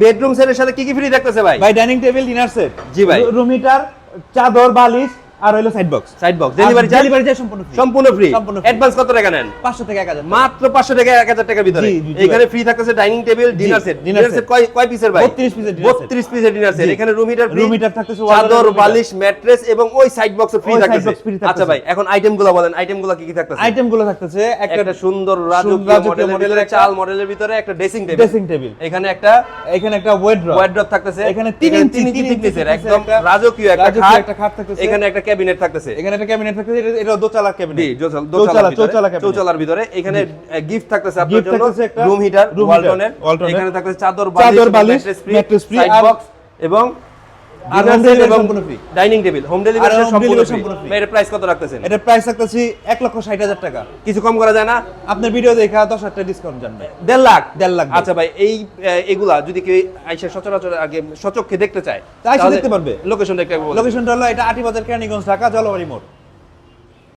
Bedroom সেটের সাথে কি কি ফ্রি থাকতেছে ভাই? ভাই ডাইনিং টেবিল, ডিনার সেট, জি ভাই, রুম হিটার, চাদর, বালিশ আর হলো সাইড বক্স। ডেলিভারি চার্জ সম্পূর্ণ ফ্রি। সম্পূর্ণ ফ্রি। অ্যাডভান্স কত টাকা নেন? 500 থেকে 1000, মাত্র 500 থেকে 1000 টাকার ভিতরে। এখানে ফ্রি থাকতেছে dining table, dinner set. Dinner set কয় পিসের ভাই? 32 পিসের ডিনার সেট। 32 পিসের ডিনার সেট। এখানে room heater free, room heater থাকতেছে, চাদর, বালিশ, ম্যাট্রেস এবং ওই সাইড বক্সও ফ্রি থাকতেছে। আচ্ছা ভাই, এখন আইটেমগুলো বলেন, আইটেমগুলো কি কি থাকতেছে? আইটেমগুলো থাকতেছে একটা সুন্দর রাজকীয় মডেলের চাল মডেলের ভিতরে একটা ড্রেসিং টেবিল। এখানে একটা ওয়ার্ড্রপ থাকতেছে। এখানে 3 ইঞ্চি পিসের একদম রাজকীয় একটা খাট থাকতেছে। এখানে একটা ক্যাবিনেট থাকতেছে। এখানে একটা ক্যাবিনেট থাকতেছে, এটা দোতলা ক্যাবিনেট। জি, চৌচালার ভিতরে। এখানে গিফট থাকতেছে আপনার জন্য, রুম হিটার ওয়ালটনের। এখানে থাকতেছে চাদর, বালিশ, ম্যাট্রেস ফ্রি, সাইড বক্স এবং ডাইনিং টেবিল। হোম ডেলিভারি সম্পূর্ণ ফ্রি। এর প্রাইস কত রাখতেছেন? এটা প্রাইস রাখতেছি 1,60,000 টাকা। কিছু কম করা যায় না? আপনার ভিডিও দেখা 10,000 টাকা ডিসকাউন্ট জান ভাই। 1.5 লাখ। আচ্ছা ভাই, এগুলা যদি কেউ আইসা সচরাচর আগে সচক্ষে দেখতে চায় তাহলে দেখতে পারবে। লোকেশনটা একটু বলুন। লোকেশনটা হলো এটা আটিবাজার, কেরানীগঞ্জ, ঢাকা, জলবাড়ি মোড়।